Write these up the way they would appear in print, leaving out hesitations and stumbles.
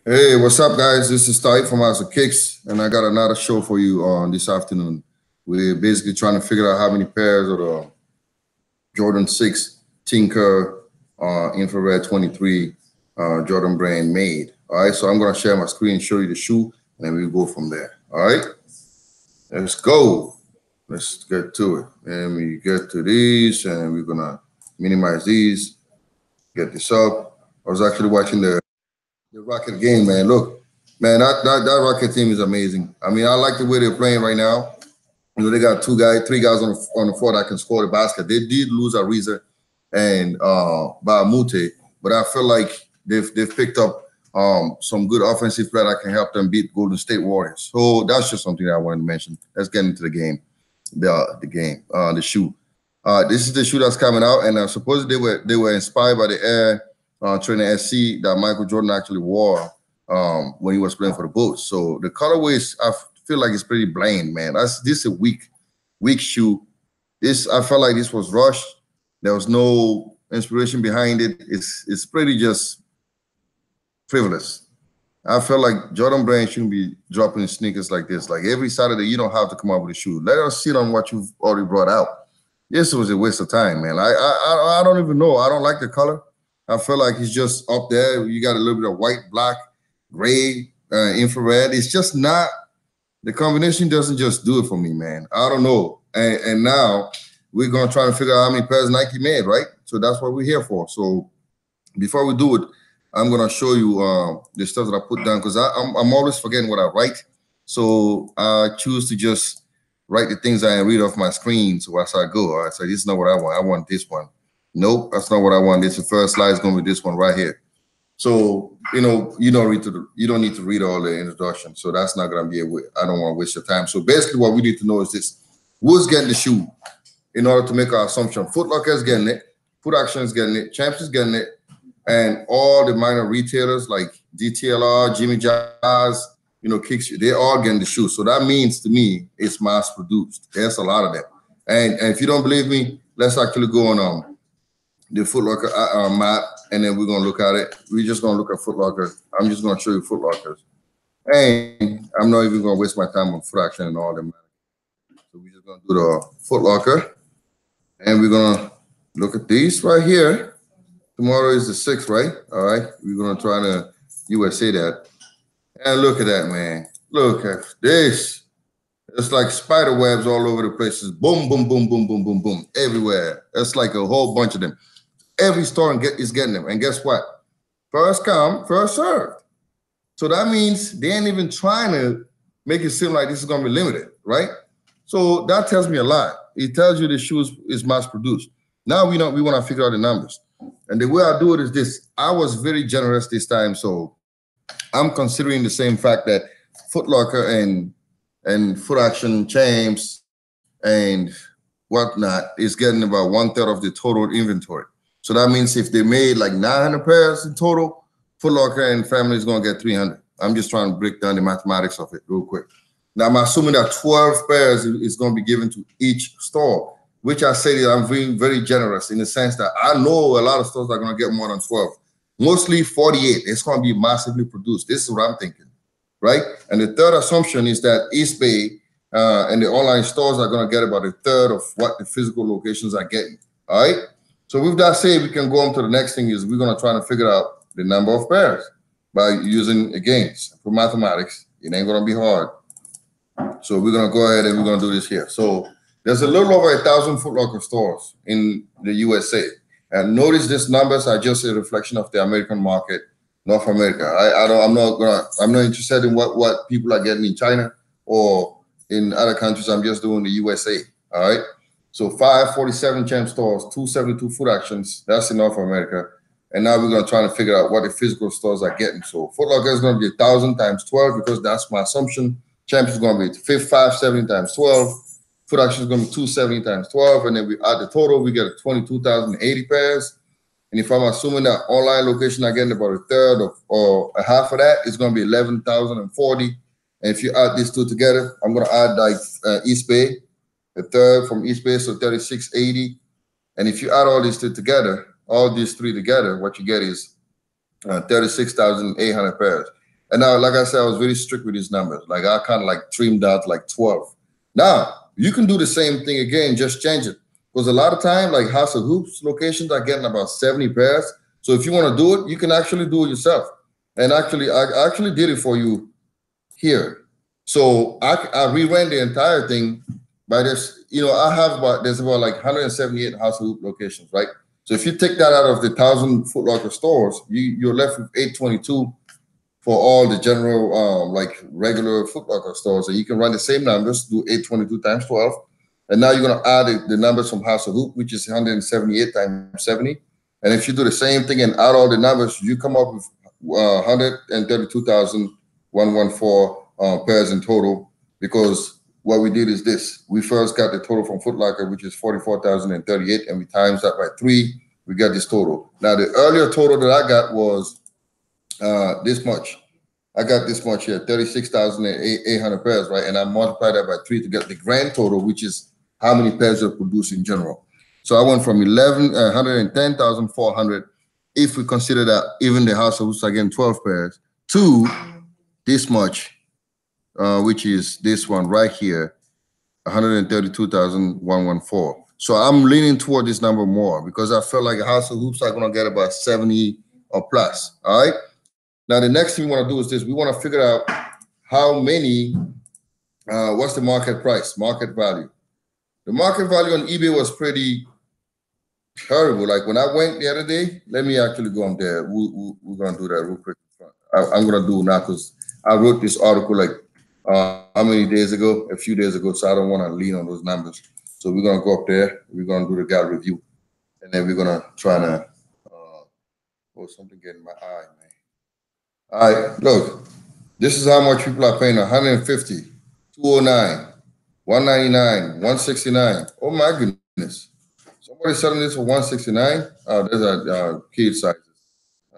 Hey, what's up, guys? This is Ty from House of Kicks, and I got another show for you on this afternoon. We're basically trying to figure out how many pairs of the Jordan 6 Tinker Infrared 23 Jordan brand made. All right, so I'm going to share my screen, show you the shoe, and then we'll go from there. All right, let's go. Let's get to it. And we get to these, and we're going to minimize these, get this up. I was actually watching the Rocket game, man. Look, man, that Rocket team is amazing. I mean, I like the way they're playing right now. You know, they got three guys on the floor that can score the basket. They did lose Ariza and Baamute, but I feel like they've picked up some good offensive play that can help them beat Golden State Warriors. So that's just something that I wanted to mention. Let's get into the game. The shoe. This is the shoe that's coming out, and supposedly they were inspired by the Air Trainer SC that Michael Jordan actually wore when he was playing for the Bulls. So the colorways, I feel like it's pretty bland, man. This is a weak shoe. This I felt like this was rushed. There was no inspiration behind it. It's pretty just frivolous. I feel like Jordan Brand shouldn't be dropping sneakers like this. Like every Saturday, you don't have to come up with a shoe. Let us sit on what you've already brought out. This was a waste of time, man. I don't even know. I don't like the color. I feel like it's just up there. You got a little bit of white, black, gray, infrared. It's just not the combination doesn't just do it for me, man. I don't know. And now we're gonna try to figure out how many pairs Nike made, right? So that's what we're here for. So before we do it, I'm gonna show you the stuff that I put down because I'm always forgetting what I write. So I choose to just write the things I read off my screen. So as I go, all right. So this is not what I want. I want this one. Nope, that's not what I want. This the first slide is gonna be this one right here. So you don't need to read all the introduction. So that's not gonna be I don't want to waste your time. So basically, what we need to know is this: who's getting the shoe in order to make our assumption. Footlocker is getting it, Footaction is getting it, Champs is getting it, and all the minor retailers like DTLR, Jimmy Jazz, Kicks, they're all getting the shoe. So that means to me it's mass produced. There's a lot of them. And if you don't believe me, let's actually go on the Footlocker map, and then we're gonna look at it. We're just gonna look at Footlocker. I'm just gonna show you Footlockers, and I'm not even gonna waste my time on Footaction and all them. So we're just gonna do the Footlocker, and we're gonna look at these right here. Tomorrow is the 6th, right? All right. We're gonna try to USA that, and look at that, man. Look at this. It's like spider webs all over the places. Boom, boom, boom, boom, boom, boom, boom, everywhere. It's like a whole bunch of them. Every store is getting them. And guess what? First come, first served. So that means they ain't even trying to make it seem like this is going to be limited, right? So that tells me a lot. It tells you the shoes is mass produced. Now we want to figure out the numbers. And the way I do it is this. I was very generous this time. So I'm considering the same fact that Footlocker and Footaction Champs and whatnot is getting about 1/3 of the total inventory. So that means if they made like 900 pairs in total, Footlocker and family is going to get 300. I'm just trying to break down the mathematics of it real quick. Now, I'm assuming that 12 pairs is going to be given to each store, which I say that I'm being very generous in the sense that I know a lot of stores are going to get more than 12. Mostly 48. It's going to be massively produced. This is what I'm thinking, right? And the third assumption is that East Bay and the online stores are going to get about 1/3 of what the physical locations are getting, all right? So with that said, we can go on to the next thing is we're going to try to figure out the number of pairs by using, again, for mathematics. It ain't going to be hard. So we're going to go ahead and we're going to do this here. So there's a little over 1,000 Footlocker stores in the USA. And notice these numbers are just a reflection of the American market, North America. I'm not interested in what people are getting in China or in other countries. I'm just doing the USA. All right. So 547 Champ stores, 272 Footactions. That's in North America. And now we're going to try to figure out what the physical stores are getting. So Footlocker is going to be 1,000 times 12 because that's my assumption. Champ is going to be 570 times 12. Footaction is going to be 270 times 12. And then we add the total, we get 22,080 pairs. And if I'm assuming that online location are getting about 1/3 or a half of that, it's going to be 11,040. And if you add these two together, I'm going to add like East Bay, 1/3 from East Bay, so 3680. And if you add all these three together, what you get is 36,800 pairs. And now, like I said, I was very strict with these numbers. Like I kind of like trimmed out like 12. Now, you can do the same thing again, just change it. Because a lot of time, like House of Hoops locations are getting about 70 pairs. So if you want to do it, you can actually do it yourself. And actually, I actually did it for you here. So I reran the entire thing by this. You know, there's about like 178 House of Hoop locations, right? So if you take that out of the 1,000 Footlocker stores, you're left with 822 for all the general, like regular Footlocker stores. And you can run the same numbers, do 822 times 12. And now you're going to add the numbers from House of Hoop, which is 178 times 70. And if you do the same thing and add all the numbers, you come up with 132,114 pairs in total. Because what we did is this. We first got the total from Footlocker, which is 44,038, and we times that by 3. We got this total. Now, the earlier total that I got was this much. I got this much here, 36,800 pairs, right? And I multiplied that by 3 to get the grand total, which is how many pairs are produced in general. So I went from 110,400, if we consider that even the House of Hoops are getting 12 pairs, to this much, which is this one right here, 132,114. So I'm leaning toward this number more because I feel like a House of Hoops are going to get about 70 or plus, all right? Now, the next thing we want to do is this. We want to figure out how many, what's the market price, market value. The market value on eBay was pretty terrible. Like when I went the other day, let me actually go on there. We're going to do that real quick. I'm going to do it now because I wrote this article like how many days ago? A few days ago. So I don't want to lean on those numbers. So we're going to go up there. We're going to do the guide review. And then we're going to try to, oh, something getting in my eye, man. All right, look, this is how much people are paying: 150, 209, 199, 169. Oh my goodness. Somebody's selling this for 169. There's a kid sizes.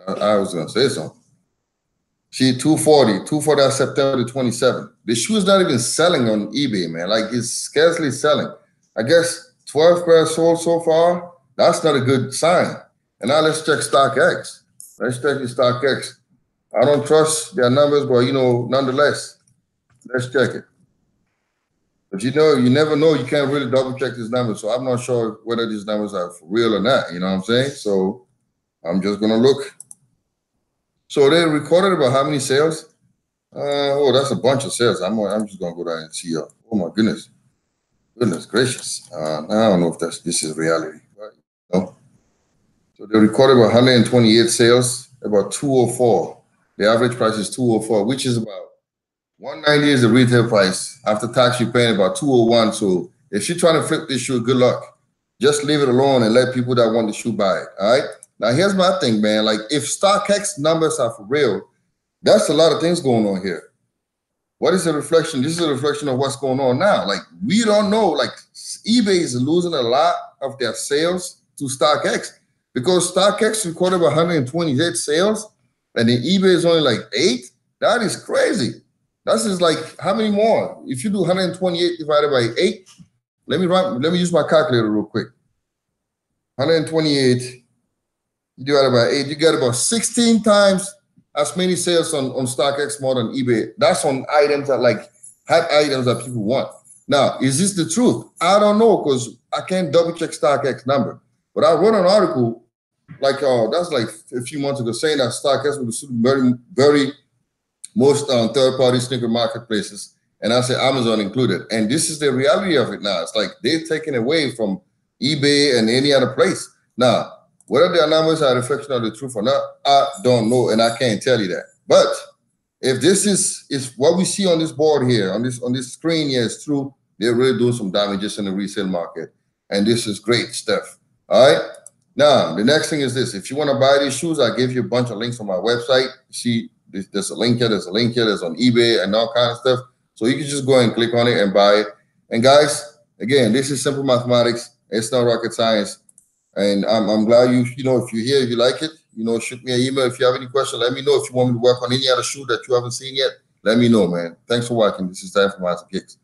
I was gonna say something. See, 240 on September the 27th. The shoe is not even selling on eBay, man. Like it's scarcely selling. I guess 12 pairs sold so far. That's not a good sign. And now let's check StockX. Let's check the StockX. I don't trust their numbers, but you know, nonetheless, let's check it. But you know, you never know. You can't really double check these numbers. So I'm not sure whether these numbers are for real or not. You know what I'm saying? So I'm just gonna look. So they recorded about how many sales? Oh, that's a bunch of sales. I'm just gonna go down and see. Oh my goodness, goodness gracious. I don't know if this is reality. Right? No. So they recorded about 128 sales, about 204. The average price is 204, which is about 190 is the retail price. After tax, you're paying about 201. So if you're trying to flip this shoe, good luck. Just leave it alone and let people that want the shoe buy it. All right. Now here's my thing, man. Like if StockX numbers are for real, that's a lot of things going on here. What is the reflection? This is a reflection of what's going on now. Like we don't know. Like eBay is losing a lot of their sales to StockX because StockX recorded 128 sales. And then eBay is only like 8. That is crazy. That's just like how many more? If you do 128 divided by 8, let me use my calculator real quick. 128 divided by 8, you get about 16 times as many sales on StockX more than eBay. That's on items that like hot items that people want. Now, is this the truth? I don't know because I can't double check StockX number. But I wrote an article. Like that's like a few months ago, saying that StockX was very, very most third-party sneaker marketplaces, and I said Amazon included. And this is the reality of it now. It's like they're taking away from eBay and any other place. Now, whether their numbers are a reflection of the truth or not, I don't know, and I can't tell you that. But if this is what we see on this board here, on this screen here, is true, they're really doing some damages in the resale market, and this is great stuff. All right. Now, the next thing is this. If you want to buy these shoes, I gave you a bunch of links on my website. See, there's a link here, there's a link here, there's on eBay and all kind of stuff. So you can just go and click on it and buy it. And guys, again, this is simple mathematics. It's not rocket science. And I'm glad if you're here, if you like it, shoot me an email. If you have any questions, let me know. If you want me to work on any other shoe that you haven't seen yet, let me know, man. Thanks for watching. This is Time for Master Kicks.